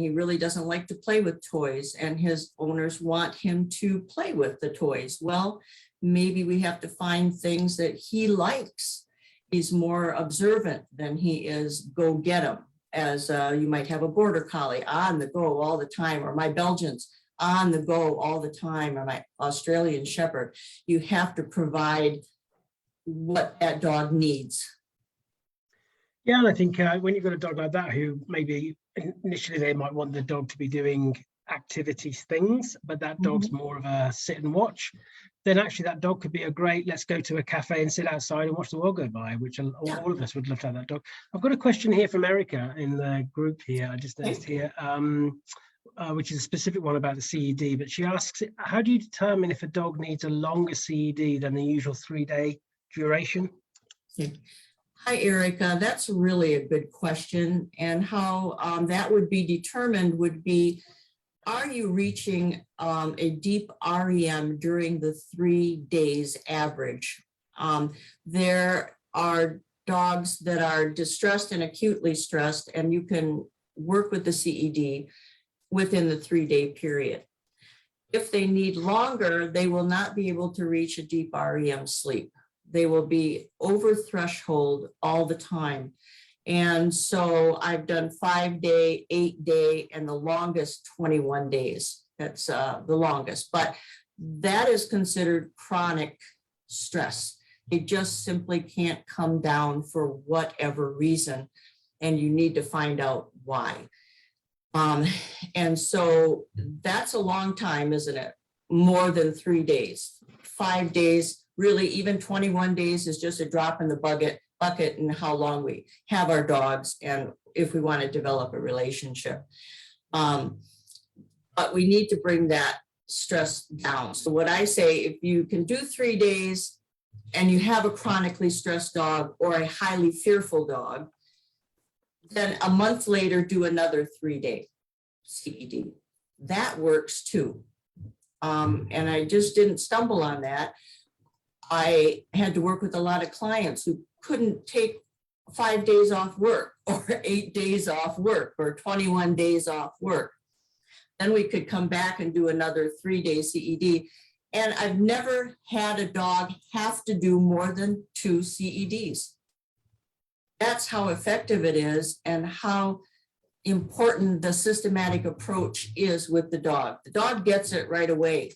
really doesn't like to play with toys, and his owners want him to play with the toys. Well, maybe we have to find things that he likes. He's more observant than he is go get him, as you might have a border collie on the go all the time, or my Belgians on the go all the time, or my Australian Shepherd. You have to provide what that dog needs. Yeah, and I think when you've got a dog like that, who maybe initially they might want the dog to be doing activities things, but that dog's more of a sit and watch, then actually that dog could be a great, let's go to a cafe and sit outside and watch the world go by, which all of us would love to have that dog. I've got a question here from Erica in the group here. I just noticed here, which is a specific one about the CED, but she asks, how do you determine if a dog needs a longer CED than the usual 3-day duration? Hi, Erica. That's really a good question. And how that would be determined would be, are you reaching a deep REM during the 3 days average? There are dogs that are distressed and acutely stressed, and you can work with the CED within the 3-day period. If they need longer, they will not be able to reach a deep REM sleep. They will be over threshold all the time. And so I've done 5-day, 8-day, and the longest 21 days. That's the longest, but that is considered chronic stress. They just simply can't come down for whatever reason, and you need to find out why. And so that's a long time, isn't it? More than 3 days, 5 days. Really, even 21 days is just a drop in the bucket in how long we have our dogs and if we want to develop a relationship. But we need to bring that stress down. So what I say, if you can do 3 days and you have a chronically stressed dog or a highly fearful dog, then a month later, do another 3-day CED. That works too. And I just didn't stumble on that. I had to work with a lot of clients who couldn't take 5 days off work or 8 days off work or 21 days off work. Then we could come back and do another 3-day CED. And I've never had a dog have to do more than 2 CEDs. That's how effective it is and how important the systematic approach is with the dog. The dog gets it right away.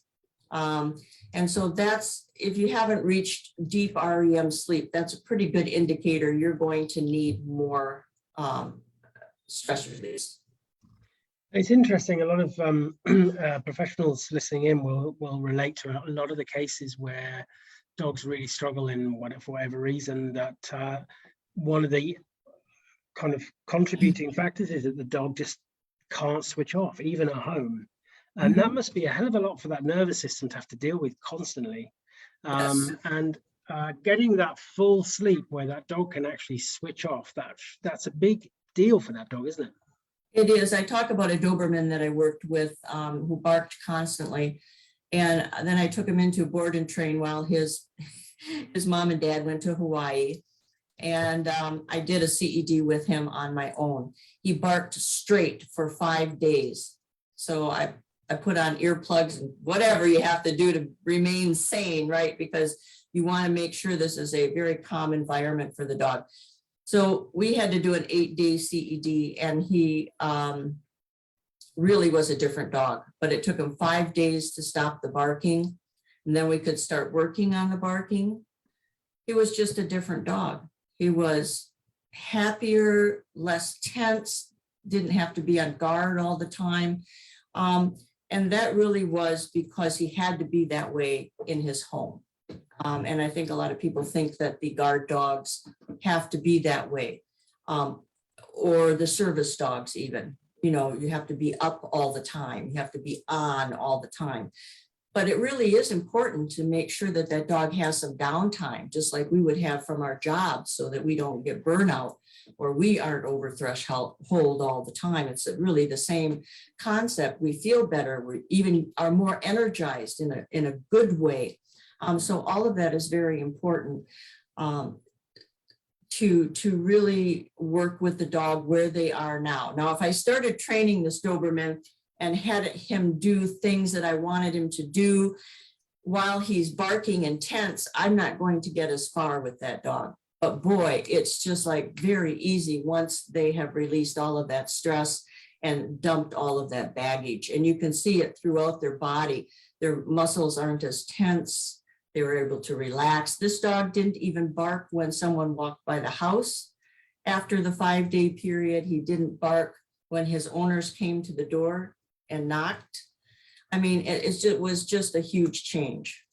And so that's, if you haven't reached deep REM sleep, that's a pretty good indicator you're going to need more stress release. It's interesting. A lot of professionals listening in will relate to a lot of the cases where dogs really struggle for whatever reason. That one of the kind of contributing factors is that the dog just can't switch off, even at home. And that must be a hell of a lot for that nervous system to have to deal with constantly. Yes. And getting that full sleep where that dog can actually switch off, that's a big deal for that dog, isn't it? It is. I talk about a Doberman that I worked with who barked constantly. And then I took him into board and train while his mom and dad went to Hawaii. And I did a CED with him on my own. He barked straight for 5 days. So I put on earplugs and whatever you have to do to remain sane, right? Because you want to make sure this is a very calm environment for the dog. So we had to do an 8-day CED, and he really was a different dog, but it took him 5 days to stop the barking. And then we could start working on the barking. He was just a different dog. He was happier, less tense, didn't have to be on guard all the time. And that really was because he had to be that way in his home. And I think a lot of people think that the guard dogs have to be that way, or the service dogs even. You know, you have to be up all the time. You have to be on all the time. But it really is important to make sure that that dog has some downtime, just like we would have from our jobs, so that we don't get burnout or we aren't over threshold all the time. It's really the same concept. We feel better. We even are more energized in a good way. So all of that is very important. to really work with the dog where they are now. Now, if I started training this Doberman and had him do things that I wanted him to do while he's barking and tense, I'm not going to get as far with that dog. But boy, it's just like very easy once they have released all of that stress and dumped all of that baggage. And you can see it throughout their body. Their muscles aren't as tense. They were able to relax. This dog didn't even bark when someone walked by the house. After the 5-day period, he didn't bark when his owners came to the door and knocked. I mean, it was just a huge change.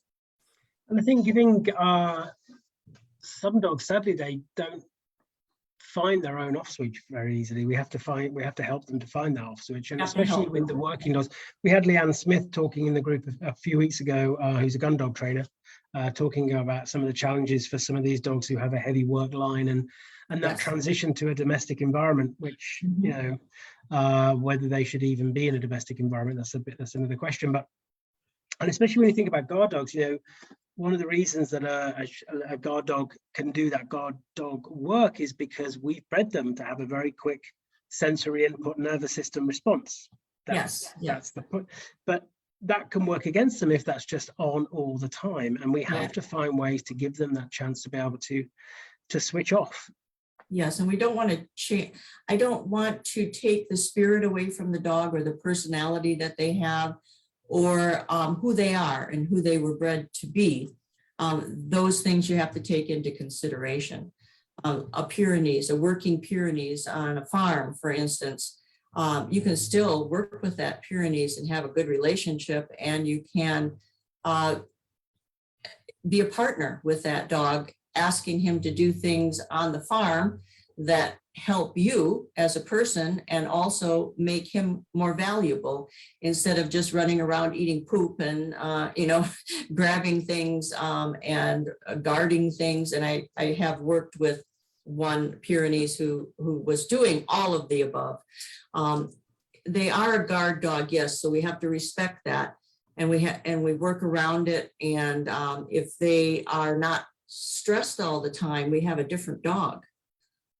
And I think giving some dogs, sadly, they don't find their own off switch very easily. We have to help them to find that off switch, and especially with the working dogs. We had Leanne Smith talking in the group a few weeks ago, who's a gun dog trainer, talking about some of the challenges for some of these dogs who have a heavy work line and that transition to a domestic environment, which you know, whether they should even be in a domestic environment, that's another question. But and especially when you think about guard dogs, you know, one of the reasons that a guard dog can do that guard dog work is because we've bred them to have a very quick sensory input nervous system response. That's the point. But that can work against them if that's just on all the time. And we have to find ways to give them that chance to be able to switch off. Yes, and we don't want to change. I don't want to take the spirit away from the dog or the personality that they have, or who they are and who they were bred to be. Those things you have to take into consideration. A Pyrenees, a working Pyrenees on a farm, for instance, you can still work with that Pyrenees and have a good relationship, and you can be a partner with that dog, asking him to do things on the farm that help you as a person and also make him more valuable, instead of just running around eating poop and you know, grabbing things and guarding things. And I have worked with one Pyrenees who was doing all of the above. They are a guard dog, yes, so we have to respect that, and we work around it. And if they are not stressed all the time, we have a different dog.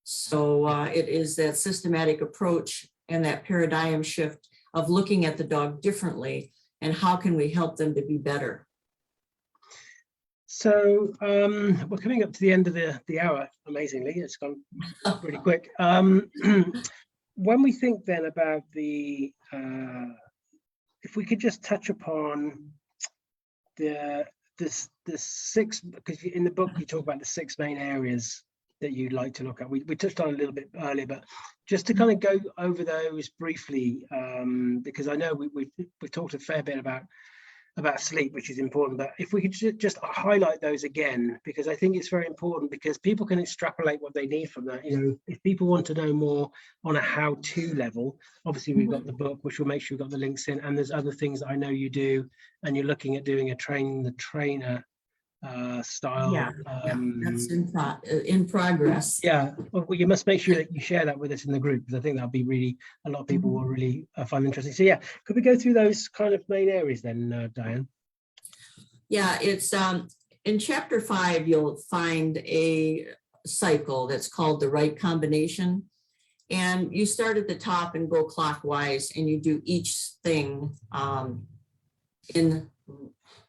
So it is that systematic approach and that paradigm shift of looking at the dog differently, and how can we help them to be better. So we're coming up to the end of the hour. Amazingly, it's gone pretty quick. When we think then about the if we could just touch upon the 6, because in the book you talk about the 6 main areas that you'd like to look at. We touched on a little bit earlier, but just to kind of go over those briefly, because I know we've talked a fair bit about sleep, which is important, but if we could just highlight those again, because I think it's very important, because people can extrapolate what they need from that. You know, if people want to know more on a how-to level, obviously we've got the book, which will make sure we've got the links in, and there's other things that I know you do, and you're looking at doing a train the trainer style. That's in progress. Well, you must make sure that you share that with us in the group, because I think that'll be really, a lot of people will really find interesting. So yeah, could we go through those kind of main areas then, Diane? Yeah, it's in chapter 5, you'll find a cycle that's called the right combination. And you start at the top and go clockwise, and you do each thing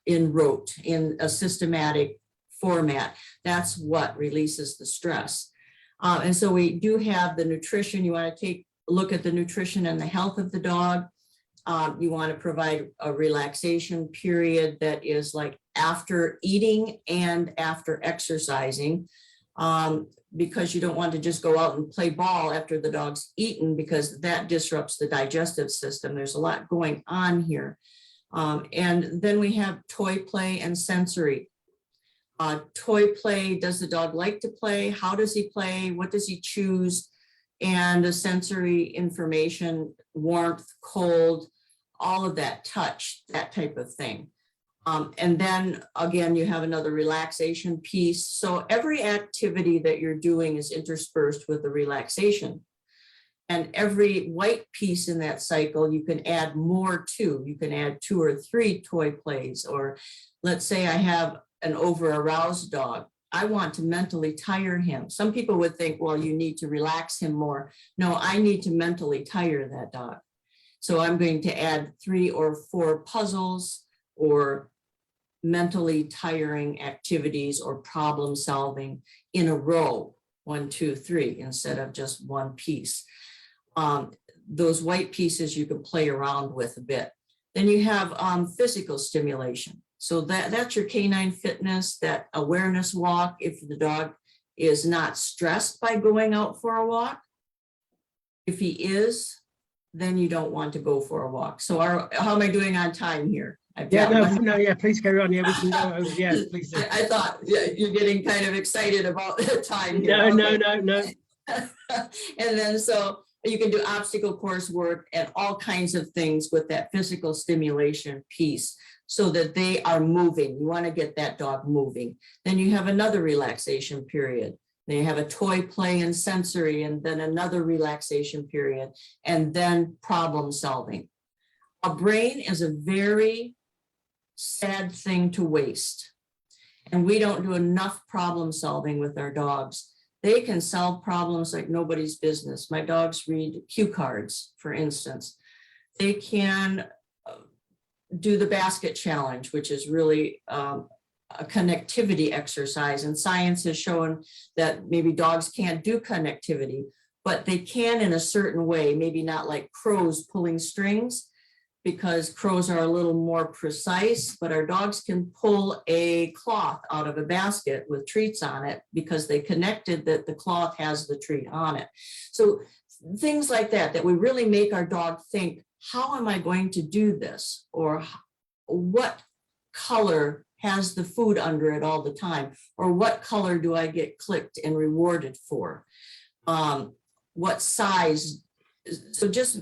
in rote, in a systematic format. That's what releases the stress. And so we do have the nutrition. You want to take a look at the nutrition and the health of the dog. You want to provide a relaxation period that is like after eating and after exercising, because you don't want to just go out and play ball after the dog's eaten, because that disrupts the digestive system. There's a lot going on here. And then we have toy play and sensory. Toy play, does the dog like to play? How does he play? What does he choose? And the sensory information, warmth, cold, all of that, touch, that type of thing. And then again, you have another relaxation piece. So every activity that you're doing is interspersed with the relaxation. And every white piece in that cycle, you can add more to. You can add 2 or 3 toy plays, or let's say I have an over-aroused dog. I want to mentally tire him. Some people would think, well, you need to relax him more. No, I need to mentally tire that dog. So I'm going to add 3 or 4 puzzles or mentally tiring activities or problem solving in a row, 1, 2, 3, instead of just one piece. Those white pieces you can play around with a bit. Then you have physical stimulation. So that's your canine fitness, that awareness walk. If the dog is not stressed by going out for a walk, if he is, then you don't want to go for a walk. So how am I doing on time here? Please carry on. Yeah, we can go over. Yeah, please do. I thought you're getting kind of excited about the time here. No. And then so you can do obstacle course work and all kinds of things with that physical stimulation piece so that they are moving. You want to get that dog moving. Then you have another relaxation period. Then you have a toy, play, and sensory, and then another relaxation period, and then problem solving. A brain is a very sad thing to waste. And we don't do enough problem solving with our dogs. They can solve problems like nobody's business. My dogs read cue cards, for instance. They can do the basket challenge, which is really a connectivity exercise. And science has shown that maybe dogs can't do connectivity, but they can in a certain way, maybe not like crows pulling strings, because crows are a little more precise, but our dogs can pull a cloth out of a basket with treats on it because they connected that the cloth has the treat on it. So things like that we really make our dog think, how am I going to do this? Or what color has the food under it all the time? Or what color do I get clicked and rewarded for? What size? So just,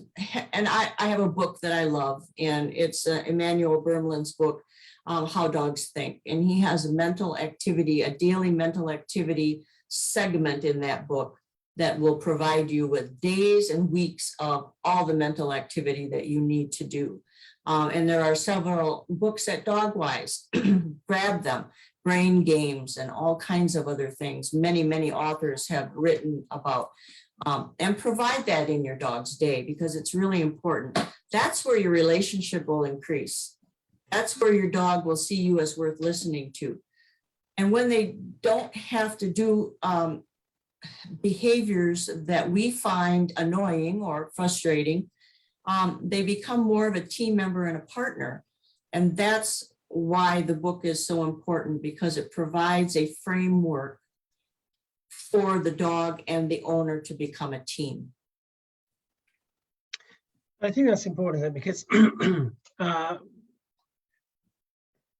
and I have a book that I love, and it's Emmanuel Bermlin's book, How Dogs Think. And he has a mental activity, a daily mental activity segment in that book that will provide you with days and weeks of all the mental activity that you need to do. And there are several books at Dogwise, grab them, brain games and all kinds of other things. Many, many authors have written about and provide that in your dog's day because it's really important. That's where your relationship will increase. That's where your dog will see you as worth listening to. And when they don't have to do behaviors that we find annoying or frustrating, they become more of a team member and a partner. And that's why the book is so important, because it provides a framework for the dog and the owner to become a team. I think that's important because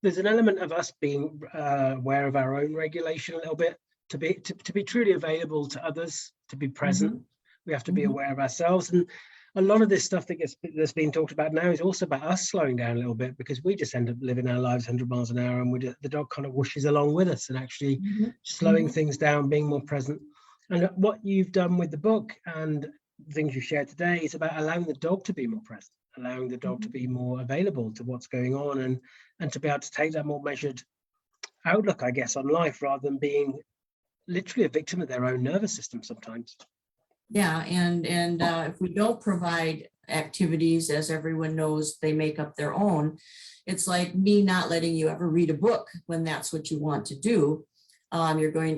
there's an element of us being aware of our own regulation a little bit, to be truly available to others, to be present. We have to be aware of ourselves. And a lot of this stuff that's being talked about now is also about us slowing down a little bit, because we just end up living our lives 100 miles an hour, and the dog kind of whooshes along with us, and actually slowing things down, being more present. And what you've done with the book and things you've shared today is about allowing the dog to be more present, allowing the dog to be more available to what's going on, and to be able to take that more measured outlook, I guess, on life, rather than being literally a victim of their own nervous system sometimes. Yeah, and if we don't provide activities, as everyone knows, they make up their own. It's like me not letting you ever read a book when that's what you want to do. You're going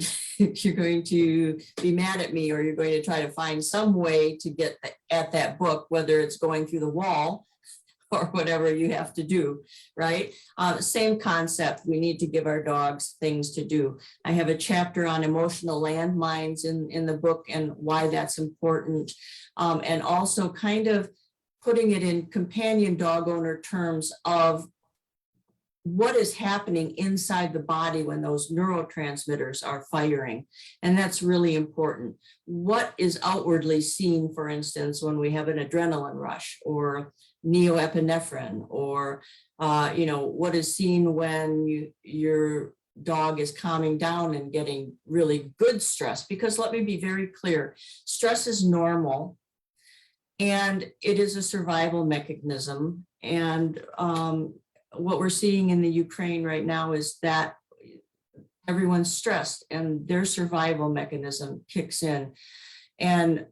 to be mad at me, or you're going to try to find some way to get at that book, whether it's going through the wall or whatever you have to do, right? Same concept. We need to give our dogs things to do. I have a chapter on emotional landmines in the book and why that's important. And also kind of putting it in companion dog owner terms of what is happening inside the body when those neurotransmitters are firing. And that's really important. What is outwardly seen, for instance, when we have an adrenaline rush or neoepinephrine, or what is seen when your dog is calming down and getting really good stress. Because let me be very clear, stress is normal and it is a survival mechanism. And what we're seeing in the Ukraine right now is that everyone's stressed and their survival mechanism kicks in, and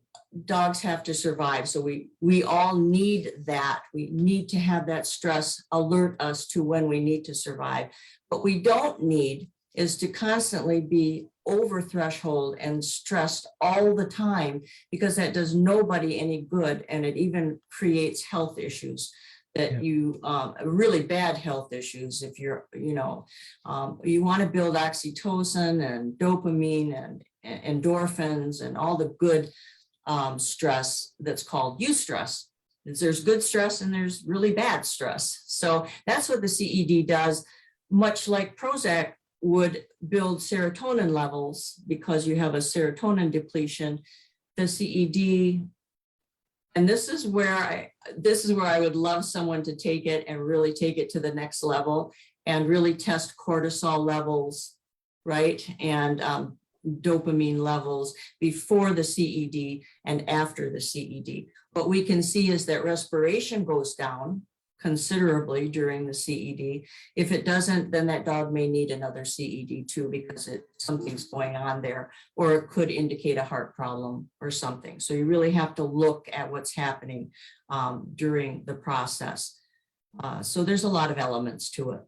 dogs have to survive. So we all need that. We need to have that stress alert us to when we need to survive. What we don't need is to constantly be over threshold and stressed all the time, because that does nobody any good, and it even creates health issues that you really bad health issues. If you're, you want to build oxytocin and dopamine and endorphins and all the good stress that's called eustress. There's good stress and there's really bad stress. So that's what the CED does, much like Prozac would build serotonin levels, because you have a serotonin depletion. The CED, and this is where I would love someone to take it and really take it to the next level and really test cortisol levels, right? And dopamine levels before the CED and after the CED. What we can see is that respiration goes down considerably during the CED. If it doesn't, then that dog may need another CED too, because something's going on there, or it could indicate a heart problem or something. So you really have to look at what's happening during the process. So there's a lot of elements to it.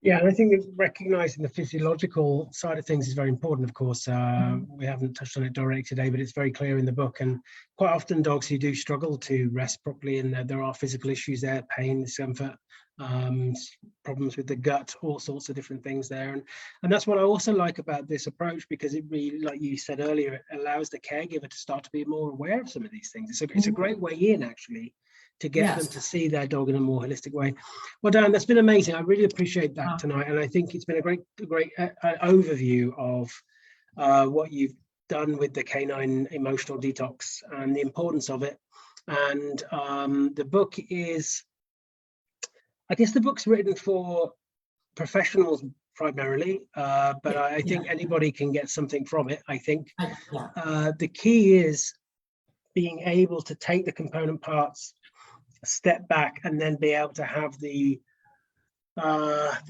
Yeah, and I think that recognizing the physiological side of things is very important, of course. We haven't touched on it directly today, but it's very clear in the book. And quite often dogs who do struggle to rest properly, and there are physical issues there, pain, discomfort, problems with the gut, all sorts of different things there. And that's what I also like about this approach, because it really, like you said earlier, it allows the caregiver to start to be more aware of some of these things. It's a great way in, actually, to get them to see their dog in a more holistic way. Well, Dan, that's been amazing. I really appreciate that tonight. And I think it's been a great overview of what you've done with the canine emotional detox and the importance of it. And the book is, I guess the book's written for professionals primarily, but I think anybody can get something from it. I think the key is being able to take the component parts, step back, and then be able to have the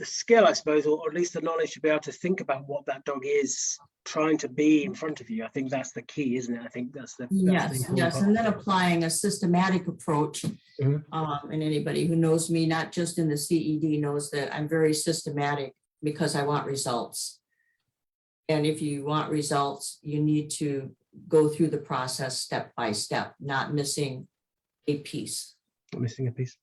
skill, I suppose, or at least the knowledge to be able to think about what that dog is trying to be in front of you. I think that's the key, isn't it? I think that's the yes, and then applying a systematic approach. And anybody who knows me, not just in the CED, knows that I'm very systematic, because I want results. And if you want results, you need to go through the process step by step, not missing a piece. Missing a piece.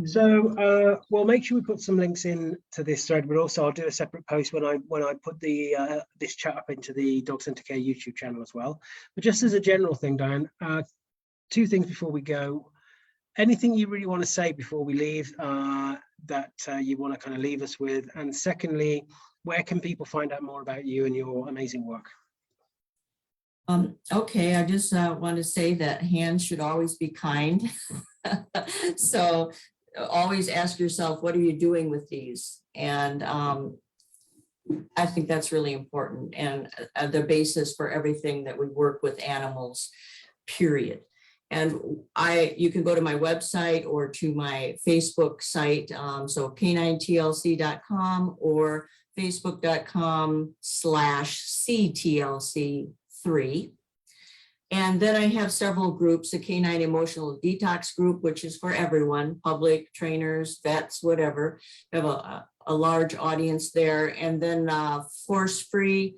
So we'll make sure we put some links in to this thread, but also I'll do a separate post when I put the this chat up into the Dog Centre Care YouTube channel as well. But just as a general thing, Diane, two things before we go. Anything you really want to say before we leave that you want to kind of leave us with? And secondly, where can people find out more about you and your amazing work? Okay, I just want to say that hands should always be kind. So always ask yourself, what are you doing with these? And I think that's really important, and the basis for everything that we work with animals, period. And you can go to my website or to my Facebook site, so caninetlc.com or facebook.com/ctlc3. And then I have several groups, a Canine Emotional Detox group, which is for everyone, public, trainers, vets, whatever. I have a large audience there. And then Force Free,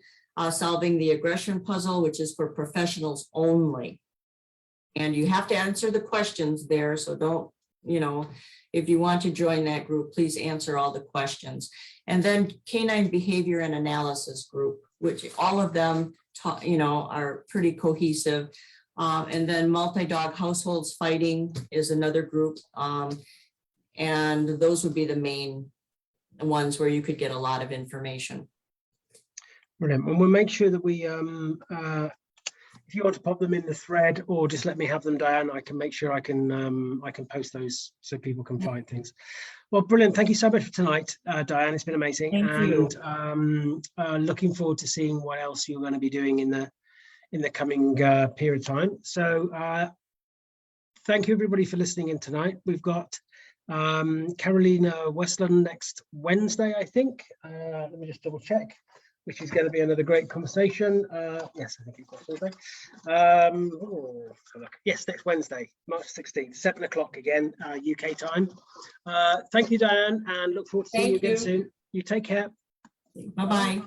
Solving the Aggression Puzzle, which is for professionals only. And you have to answer the questions there. So don't, if you want to join that group, please answer all the questions. And then Canine Behavior and Analysis group, which all of them are pretty cohesive. And then Multi-Dog Households Fighting is another group. And those would be the main ones where you could get a lot of information. Brilliant. And we'll make sure that we, if you want to pop them in the thread or just let me have them, Diane, I can make sure I can post those so people can find things. Well, brilliant. Thank you so much for tonight, Diane. It's been amazing. Thank you. Looking forward to seeing what else you're going to be doing in the coming period of time. So thank you, everybody, for listening in tonight. We've got Carolina Westland next Wednesday, I think. Let me just double check, which is going to be another great conversation. Yes, I think it's next Wednesday. Yes, next Wednesday, March 16th, 7 o'clock again, UK time. Thank you, Diane, and look forward to seeing you again soon. You take care. Bye-bye.